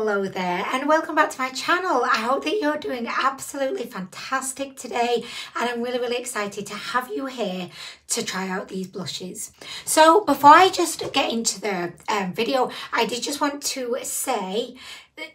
Hello there and welcome back to my channel. I hope that you're doing absolutely fantastic today, and I'm really excited to have you here to try out these blushes. So before I just get into the video, I did just want to say,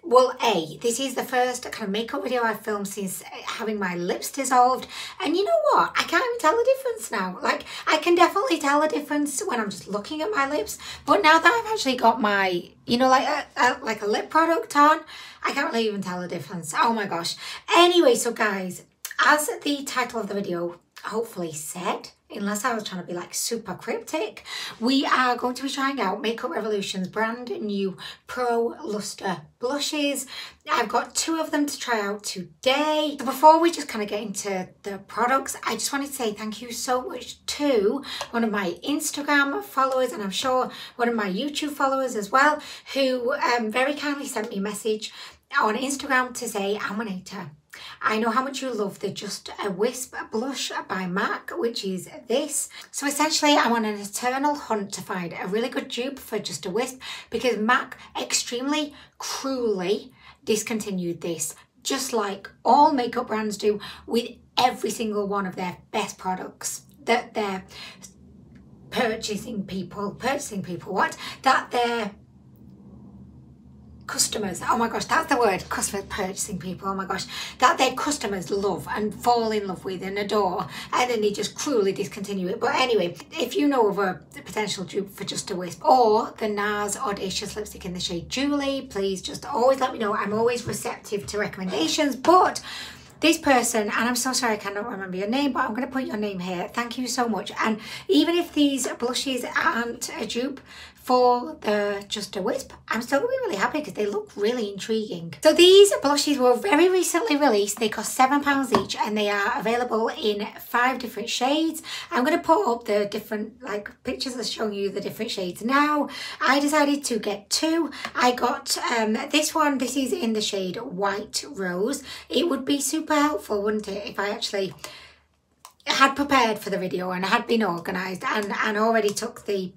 well, this is the first kind of makeup video I've filmed since having my lips dissolved, and you know what, I can't even tell the difference now. Like, I can definitely tell the difference when I'm just looking at my lips, but now that I've actually got my, you know, like a lip product on, I can't really even tell the difference. Oh my gosh. Anyway, so guys, as the title of the video hopefully said, unless I was trying to be like super cryptic, we are going to be trying out Makeup Revolution's brand new Pro Lustre blushes. I've got 2 of them to try out today. So before we just kind of get into the products, I just wanted to say thank you so much to one of my Instagram followers, and I'm sure one of my YouTube followers as well, who very kindly sent me a message on Instagram to say, Anwen, I know how much you love the Just a Wisp blush by MAC, which is this. So essentially, I'm on an eternal hunt to find a really good dupe for Just a Wisp, because MAC extremely cruelly discontinued this, just like all makeup brands do with every single one of their best products that they're purchasing people, that they're customers, oh my gosh, that's the word, customers, purchasing people, oh my gosh, that their customers love and fall in love with and adore, and then they just cruelly discontinue it. But anyway, if you know of a potential dupe for Just a Wisp or the NARS Audacious lipstick in the shade Julie, please just always let me know. I'm always receptive to recommendations. But this person, and I'm so sorry I cannot remember your name, but I'm going to put your name here. Thank you so much. And even if these blushes aren't a dupe for the Just a Wisp, I'm still going to be really happy because they look really intriguing. So these blushes were very recently released. They cost £7 each, and they are available in 5 different shades. I'm going to put up the different pictures that's showing you the different shades now. I decided to get 2. I got this one. This is in the shade White Rose. It would be super helpful, wouldn't it, if I actually had prepared for the video and had been organised and already took the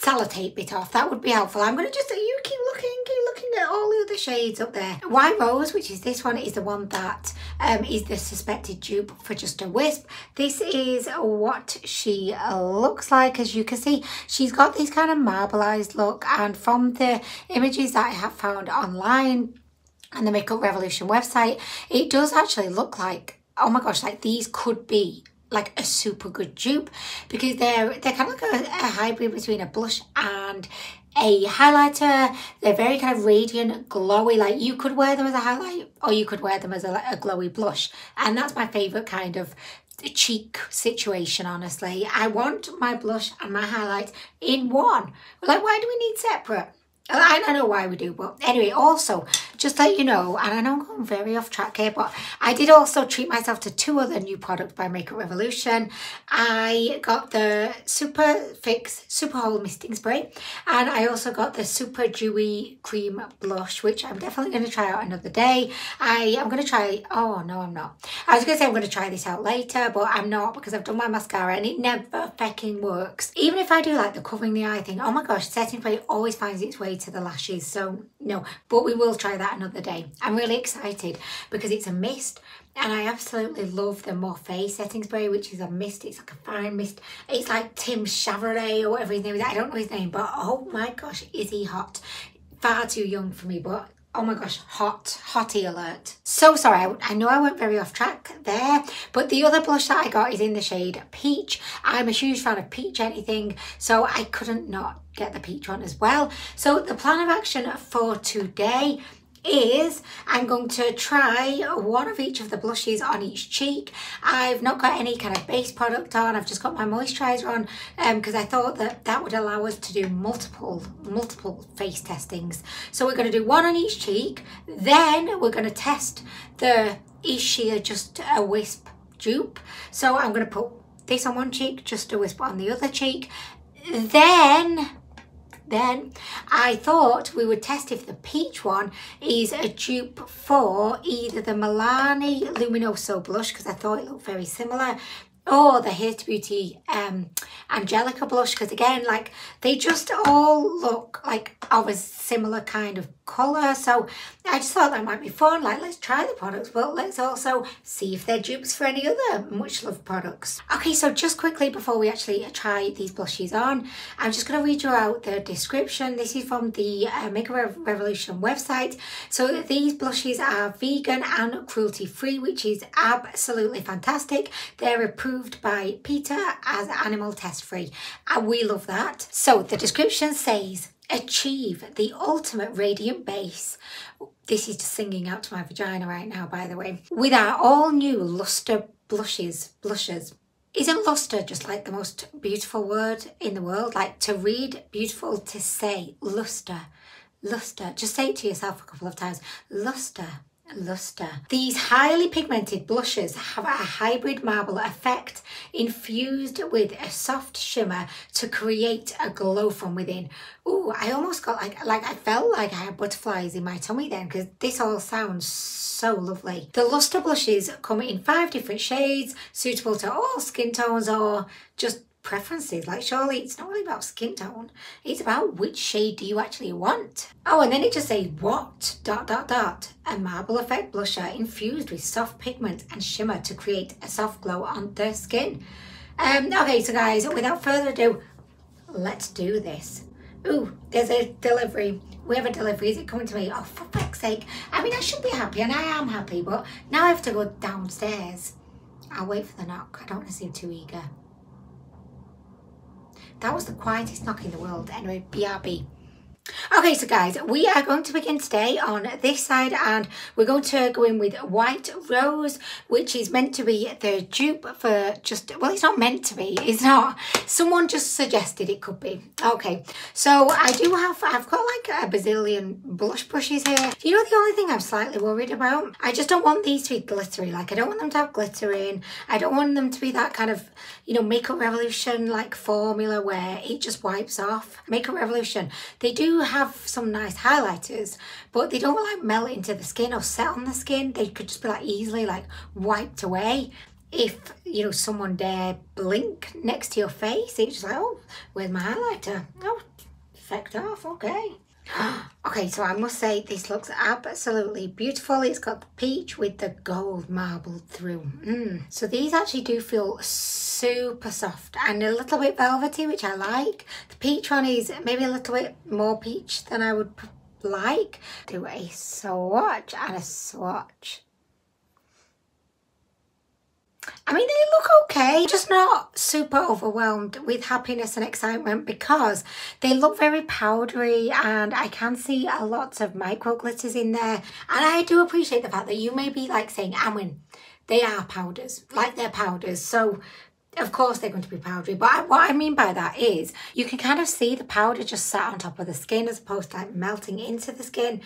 sellotape bit off. That would be helpful. I'm going to just, you keep looking at all the other shades up there. White Rose, which is this one, is the one that is the suspected dupe for Just a Wisp. This is what she looks like. As you can see, she's got this kind of marbleized look, and from the images that I have found online and the Makeup Revolution website, it does actually look like, oh my gosh, like these could be like a super good dupe, because they're kind of like a hybrid between a blush and a highlighter. They're very kind of radiant, glowy. Like, you could wear them as a highlight or you could wear them as a glowy blush, and that's my favorite kind of cheek situation. Honestly, I want my blush and my highlight in one. Like, why do we need separate? I don't know why we do, but anyway, also, just to let you know, and I know I'm going very off track here, but I did also treat myself to 2 other new products by Makeup Revolution. I got the Super Fix Super Hold Misting Spray, and I also got the Super Dewy Cream Blush, which I'm definitely going to try out another day. I am going to try, oh no, I'm not. I was going to say I'm going to try this out later, but I'm not, because I've done my mascara and it never fucking works. Even if I do like the covering the eye thing, oh my gosh, setting spray always finds its way to the lashes, so no, but we will try that another day. I'm really excited because it's a mist, and I absolutely love the Morphe setting spray, which is a mist. It's like a fine mist. It's like Tim Chavaret or whatever his name is. I don't know his name, but oh my gosh, is he hot. Far too young for me, but oh my gosh, hottie alert. So sorry, I know I went very off track there, but the other blush that I got is in the shade Peach. I'm a huge fan of peach anything, so I couldn't not get the peach one as well. So the plan of action for today is I'm going to try one of each of the blushes on each cheek. I've not got any kind of base product on. I've just got my moisturiser on, because I thought that would allow us to do multiple face testings. So we're going to do one on each cheek, then we're going to test the Is She Just a Wisp dupe. So I'm going to put this on one cheek, Just a Wisp on the other cheek. Then I thought we would test if the peach one is a dupe for either the Milani Luminoso blush, because I thought it looked very similar, or the Hair to Beauty Angelica blush, because again, like, they just all look like of a similar kind of colour. So I just thought that might be fun. Like, let's try the products, but let's also see if they're dupes for any other much loved products. Okay, so just quickly before we actually try these blushes on, I'm just going to read you out the description. This is from the Makeup Revolution website. So these blushes are vegan and cruelty free, which is absolutely fantastic. They're approved by PETA as animal test free, and we love that. So the description says, achieve the ultimate radiant base. This is just singing out to my vagina right now, by the way. With our all new Lustre blushes. Isn't lustre just like the most beautiful word in the world? Like, to read, beautiful, to say, lustre. Just say it to yourself a couple of times. Lustre. These highly pigmented blushes have a hybrid marble effect infused with a soft shimmer to create a glow from within. Ooh, I almost got like I felt like I had butterflies in my tummy then, because this all sounds so lovely. The Lustre blushes come in 5 different shades, suitable to all skin tones or just preferences. Like, surely it's not really about skin tone, it's about which shade do you actually want. Oh, and then it just says what ... a marble effect blusher infused with soft pigment and shimmer to create a soft glow on the skin. Okay, so guys, without further ado, let's do this. Ooh, there's a delivery. We have a delivery. Is it coming to me? Oh, for fuck's sake. I mean, I should be happy, and I am happy, but now I have to go downstairs. I'll wait for the knock. I don't want to seem too eager. That was the quietest knock in the world. Anyway, BRB. Okay, so guys, we are going to begin today on this side, and we're going to go in with White Rose, which is meant to be the dupe for just, well, it's not meant to be, it's not. Someone just suggested it could be. Okay, so I've got like a bazillion blush brushes here. You know, the only thing I'm slightly worried about, I just don't want these to be glittery. Like, I don't want them to have glitter in. I don't want them to be that kind of, you know, Makeup Revolution like formula where it just wipes off. Makeup Revolution, they do have some nice highlighters, but they don't like melt into the skin or set on the skin. They could just be like easily like wiped away if, you know, someone dare blink next to your face. It's just like, oh, where's my highlighter? Oh, effect off. Okay. Okay, so I must say this looks absolutely beautiful. It's got the peach with the gold marbled through. So these actually do feel super soft and a little bit velvety, which I like. The peach one is maybe a little bit more peach than I would like. Do a swatch and a swatch. I mean, they look okay, just not super overwhelmed with happiness and excitement, because they look very powdery and I can see a lot of micro glitters in there. And I do appreciate the fact that you may be like saying, Anwen, they are powders, like they're powders. So of course they're going to be powdery, but what I mean by that is you can kind of see the powder just sat on top of the skin as opposed to like melting into the skin.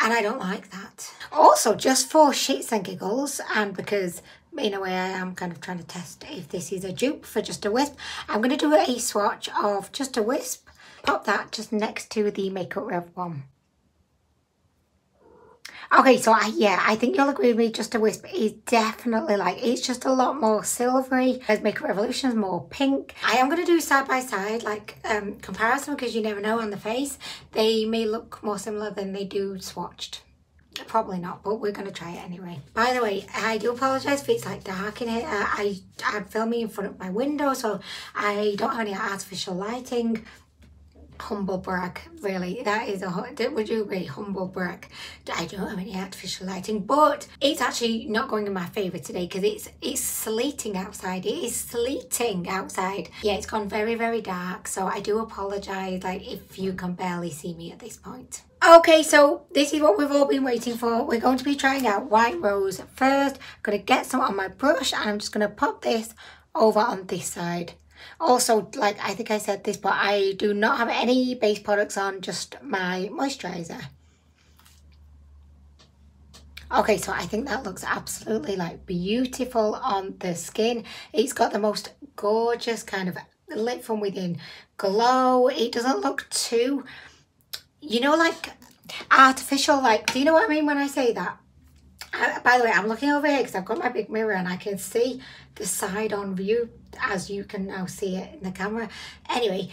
And I don't like that. Also, just for shits and giggles, and because in a way I am kind of trying to test if this is a dupe for Just a Wisp, I'm going to do a swatch of Just a Wisp. Pop that just next to the Makeup Rev one. Okay, so I think you'll agree with me, Just a Wisp is definitely like, it's just a lot more silvery, as Makeup Revolution is more pink. I am going to do side by side, like comparison, because you never know on the face. They may look more similar than they do swatched. Probably not, but we're going to try it anyway. By the way, I do apologise if it's like dark in here. I'm filming in front of my window, so I don't have any artificial lighting. Humble brag, really. That is a, would you agree? Humble brag. I don't have any artificial lighting, but it's actually not going in my favour today because it's sleeting outside. It is sleeting outside. Yeah, it's gone very, very dark, so I do apologise, like, if you can barely see me at this point. Okay, so this is what we've all been waiting for. We're going to be trying out White Rose first. I'm going to get some on my brush and I'm just going to pop this over on this side. Also, like, I think I said this, but I do not have any base products on, just my moisturiser. Okay, so I think that looks absolutely like beautiful on the skin. It's got the most gorgeous kind of lit from within glow. It doesn't look too, you know, like artificial, like, do you know what I mean when I say that? By the way, I'm looking over here because I've got my big mirror and I can see the side on view as you can now see it in the camera. Anyway,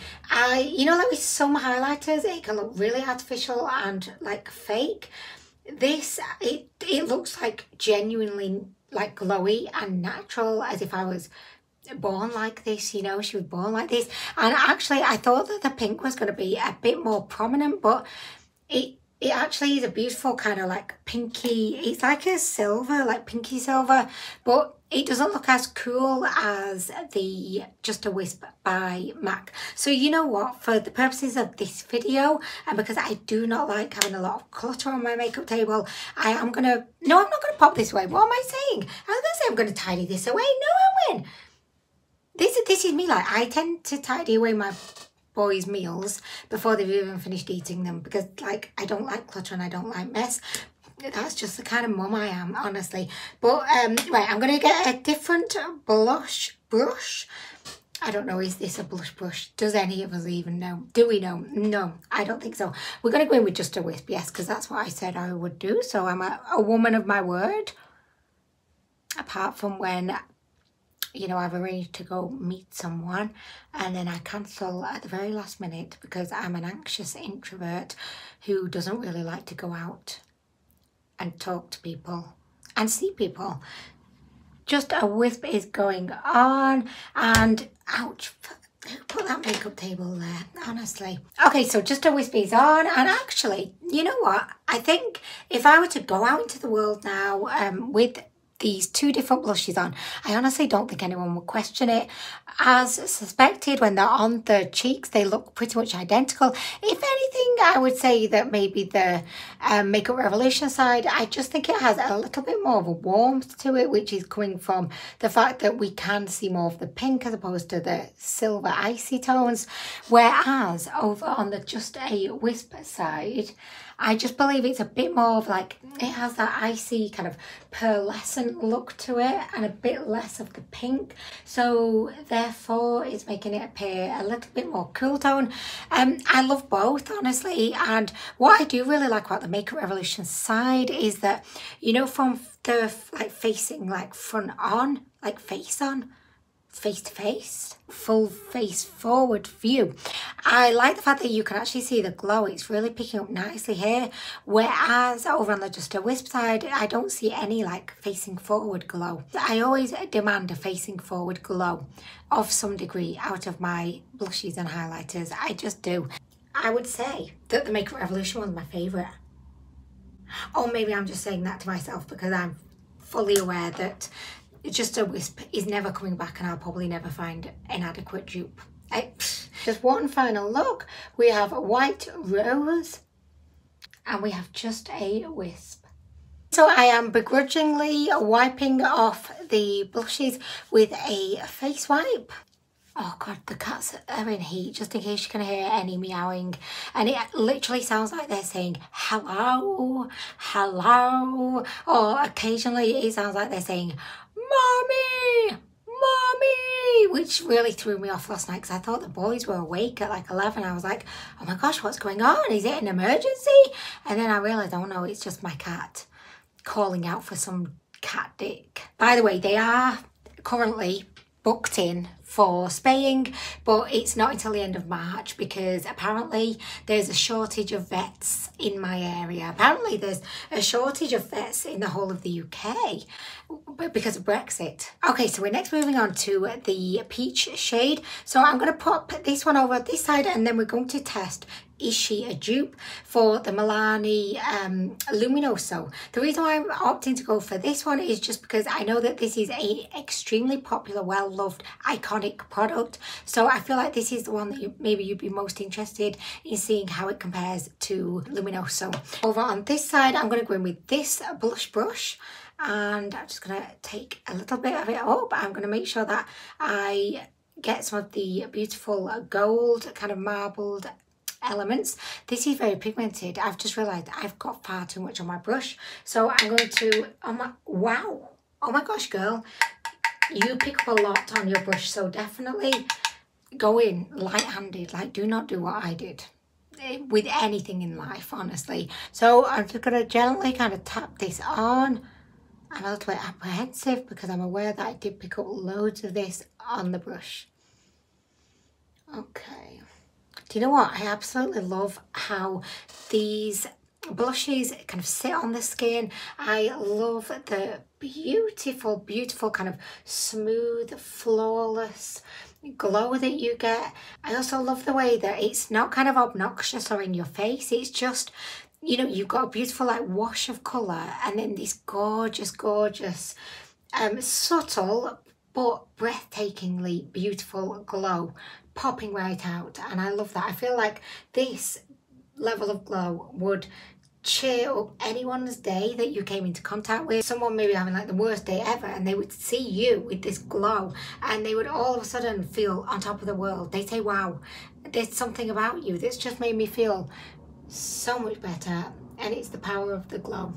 you know, like with some highlighters, it can look really artificial and like fake. This, it looks like genuinely like glowy and natural, as if I was born like this, you know, she was born like this. And actually I thought that the pink was going to be a bit more prominent, but it actually is a beautiful kind of like pinky, it's like a silver, like pinky silver, but it doesn't look as cool as the Just a Wisp by MAC. So you know what, for the purposes of this video, and because I do not like having a lot of clutter on my makeup table, I'm not going to pop this away. What am I saying? I was going to say I'm going to tidy this away. No, Anwen. This is me, like, I tend to tidy away my boys' meals before they've even finished eating them, because like I don't like clutter and I don't like mess. That's just the kind of mum I am, honestly. But right, I'm gonna get a different blush brush. I don't know, is this a blush brush? Does any of us even know? Do we know? No, I don't think so. We're gonna go in with Just a Wisp, yes, because that's what I said I would do. So I'm a woman of my word, apart from when, you know, I've arranged to go meet someone and then I cancel at the very last minute because I'm an anxious introvert who doesn't really like to go out and talk to people and see people. Just a Wisp is going on, and ouch, who put that makeup table there, honestly. Okay, so Just a Wisp is on, and actually, you know what? I think if I were to go out into the world now with these two different blushes on, I honestly don't think anyone would question it. As suspected, when they're on the cheeks, they look pretty much identical. If anything, I would say that maybe the Makeup Revolution side, I just think it has a little bit more of a warmth to it, which is coming from the fact that we can see more of the pink as opposed to the silver icy tones. Whereas over on the Just a Wisp side, I just believe it's a bit more of like, it has that icy kind of pearlescent look to it and a bit less of the pink. So therefore it's making it appear a little bit more cool tone. I love both, honestly. And what I do really like about the Makeup Revolution side is that, you know, from the like facing like front on, like face on, face to face, full face forward view, I like the fact that you can actually see the glow. It's really picking up nicely here, whereas over on the Just a Wisp side, I don't see any like facing forward glow. I always demand a facing forward glow of some degree out of my blushes and highlighters. I just do. I would say that the Makeup Revolution was my favourite. Or maybe I'm just saying that to myself because I'm fully aware that Just a Wisp is never coming back and I'll probably never find an adequate dupe. Just one final look. We have White Rose and we have Just a Wisp. So I am begrudgingly wiping off the blushes with a face wipe. Oh God, the cats are in heat, just in case you can hear any meowing. And it literally sounds like they're saying, hello, hello. Or occasionally it sounds like they're saying, Mommy, Mommy, which really threw me off last night because I thought the boys were awake at like 11. I was like, oh my gosh, what's going on? Is it an emergency? And then I realised, oh no, it's just my cat calling out for some cat dick. By the way, they are currently booked in for spaying, but it's not until the end of March because apparently there's a shortage of vets in my area. Apparently there's a shortage of vets in the whole of the UK because of Brexit. Okay, so we're next moving on to the peach shade. So I'm going to pop this one over this side and then we're going to test, is she a dupe, for the Milani Luminoso. The reason why I'm opting to go for this one is just because I know that this is a extremely popular, well-loved, iconic product. So I feel like this is the one that maybe you'd be most interested in seeing how it compares to Luminoso. Over on this side, I'm going to go in with this blush brush. And I'm just going to take a little bit of it up. I'm going to make sure that I get some of the beautiful gold kind of marbled elements. This is very pigmented. I've just realised I've got far too much on my brush. So I'm going to, wow. Oh my gosh, girl. You pick up a lot on your brush. So definitely go in light-handed. Like, do not do what I did with anything in life, honestly. So I'm just going to gently kind of tap this on. I'm a little bit apprehensive because I'm aware that I did pick up loads of this on the brush. Okay. Do you know what? I absolutely love how these blushes kind of sit on the skin. I love the beautiful, beautiful kind of smooth, flawless glow that you get. I also love the way that it's not kind of obnoxious or in your face. It's just, you know, you've got a beautiful like wash of colour and then this gorgeous, gorgeous, subtle but breathtakingly beautiful glow popping right out. And I love that. I feel like this level of glow would cheer up anyone's day that you came into contact with. Someone maybe having like the worst day ever and they would see you with this glow and they would all of a sudden feel on top of the world. They say, wow, there's something about you that's just made me feel so much better. And it's the power of the glow.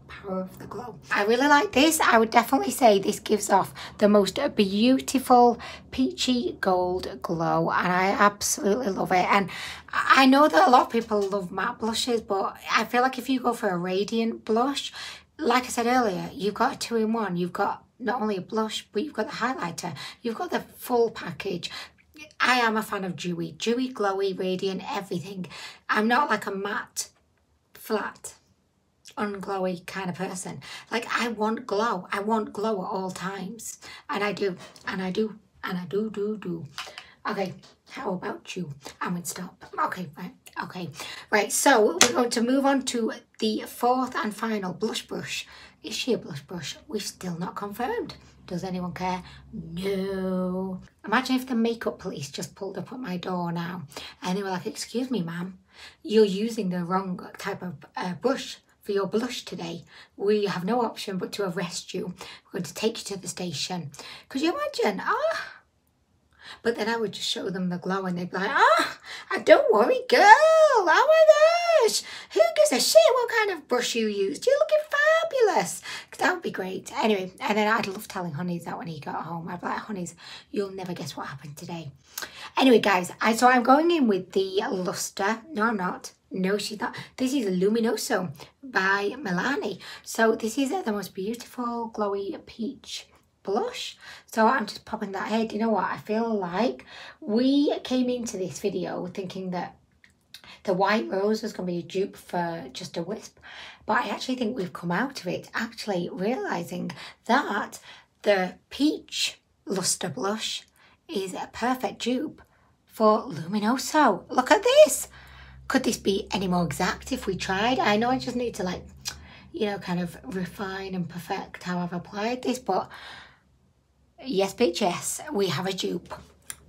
Power of the glow. I really like this. I would definitely say this gives off the most beautiful peachy gold glow and I absolutely love it. And I know that a lot of people love matte blushes, but I feel like if you go for a radiant blush, like I said earlier, you've got a 2-in-1. You've got not only a blush, but you've got the highlighter. You've got the full package. I am a fan of dewy, glowy, radiant, everything. I'm not like a matte, flat, unglowy kind of person. Like I want glow. I want glow at all times. And I do. And I do. And I do. Okay, how about you? I'm gonna stop. Okay, right. Okay. Right, so we're going to move on to the fourth and final blush brush. Is she a blush brush? We've still not confirmed. Does anyone care? No. Imagine if the makeup police just pulled up at my door now and they were like, excuse me, ma'am, you're using the wrong type of brush for your blush today. We have no option but to arrest you. We're going to take you to the station. Could you imagine? But then I would just show them the glow and they'd be like, don't worry, girl. Oh my gosh. Who gives a shit what kind of brush you used? You're looking fabulous. That would be great. Anyway, and then I'd love telling Honeys that when he got home. I'd be like, Honeys, you'll never guess what happened today. Anyway, guys, so I'm going in with the Lustre. No, I'm not. No, she's not. This is Luminoso by Milani. So this is the most beautiful glowy peach blush. So I'm just popping that head. You know what? I feel like we came into this video thinking that the white rose was going to be a dupe for Just a Wisp. But I actually think we've come out of it actually realising that the peach Lustre blush is a perfect dupe for Luminoso. Look at this. Could this be any more exact if we tried? I know I just need to like, you know, kind of refine and perfect how I've applied this, but yes, bitch, yes, we have a dupe.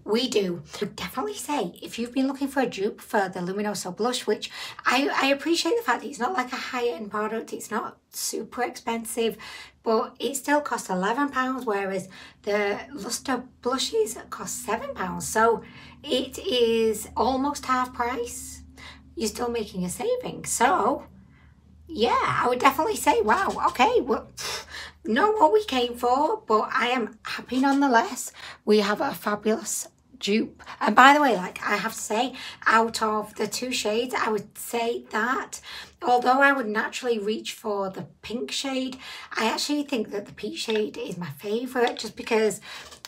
We do. I would definitely say if you've been looking for a dupe for the Luminoso blush, which I appreciate the fact that it's not like a high-end product, it's not super expensive, but it still costs £11, whereas the Lustre blushes cost £7. So it is almost half price. You're still making a saving. So yeah, I would definitely say, wow, okay, well, not what we came for, but I am happy nonetheless. We have a fabulous dupe. And by the way, like I have to say, out of the two shades, I would say that although I would naturally reach for the pink shade, I actually think that the peach shade is my favourite just because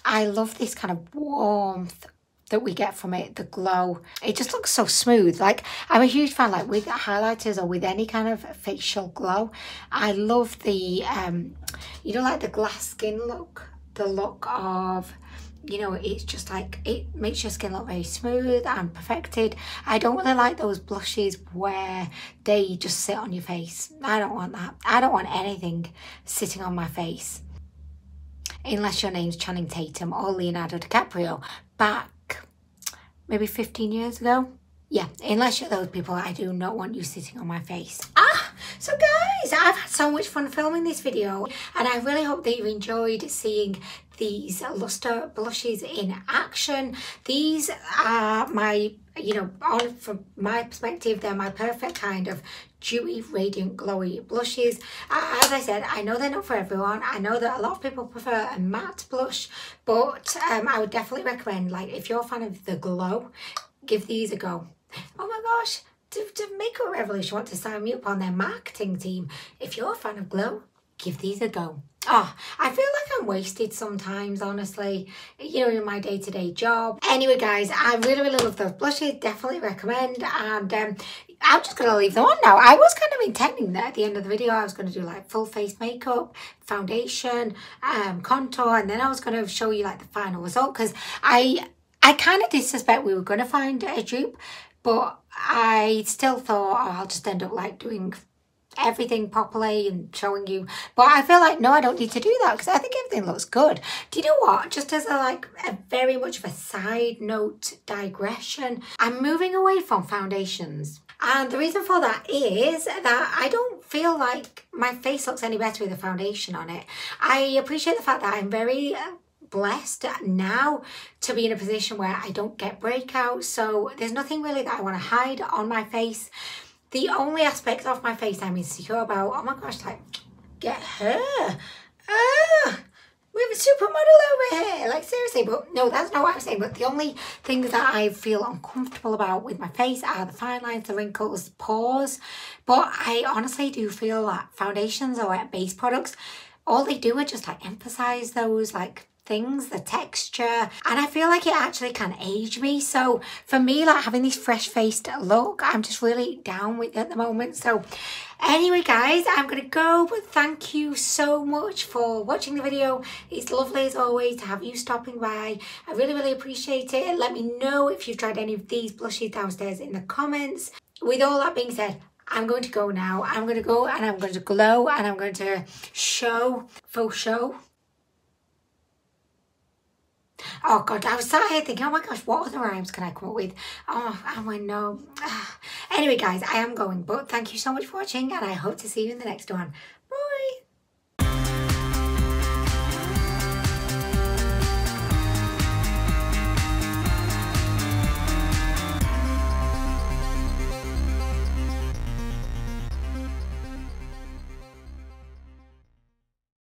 I love this kind of warmth that we get from it, the glow. It just looks so smooth. Like I'm a huge fan, like with highlighters or with any kind of facial glow. I love the you know, like the glass skin look, the look of, you know, it's just like it makes your skin look very smooth and perfected. I don't really like those blushes where they just sit on your face. I don't want that. I don't want anything sitting on my face unless your name's Channing Tatum or Leonardo DiCaprio back maybe 15 years ago. Yeah, unless you're those people, I do not want you sitting on my face. So guys, I've had so much fun filming this video and I really hope that you enjoyed seeing these Lustre blushes in action. These are my, you know, from my perspective, they're my perfect kind of dewy, radiant, glowy blushes. As I said, I know they're not for everyone. I know that a lot of people prefer a matte blush, but I would definitely recommend, like, if you're a fan of the glow, give these a go. Oh my gosh, do Makeup Revolution want to sign me up on their marketing team? If you're a fan of glow, give these a go. Oh, I feel like I'm wasted sometimes, honestly, you know, in my day-to-day job. Anyway, guys, I really love those blushes. Definitely recommend. And I'm just going to leave them on now. I was kind of intending that at the end of the video, I was going to do like full face makeup, foundation, contour, and then I was going to show you like the final result, because I kind of did suspect we were going to find a dupe, but I still thought, oh, I'll just end up like doing everything properly and showing you. But I feel like, no, I don't need to do that, because I think everything looks good. Do you know what? Just as a very much of a side note digression, I'm moving away from foundations. And the reason for that is that I don't feel like my face looks any better with a foundation on it. I appreciate the fact that I'm very blessed now to be in a position where I don't get breakouts. So there's nothing really that I want to hide on my face. The only aspect of my face I'm insecure about, oh my gosh, like, get her. We have a supermodel over here. Like, seriously, but no, that's not what I'm saying. But the only things that I feel uncomfortable about with my face are the fine lines, the wrinkles, pores. But I honestly do feel that foundations or like base products, all they do are just like emphasize those like things, the texture, and I feel like it actually can age me. So for me, like having this fresh faced look, I'm just really down with it at the moment. So anyway, guys, I'm gonna go, but thank you so much for watching the video. It's lovely as always to have you stopping by. I really appreciate it. Let me know if you've tried any of these blushes downstairs in the comments. With all that being said, I'm going to go now. I'm going to go and I'm going to glow and I'm going to faux show. Oh God, I was sat here thinking, oh my gosh, what other rhymes can I come up with? Oh, Anwen, no. Anyway, guys, I am going, but thank you so much for watching and I hope to see you in the next one.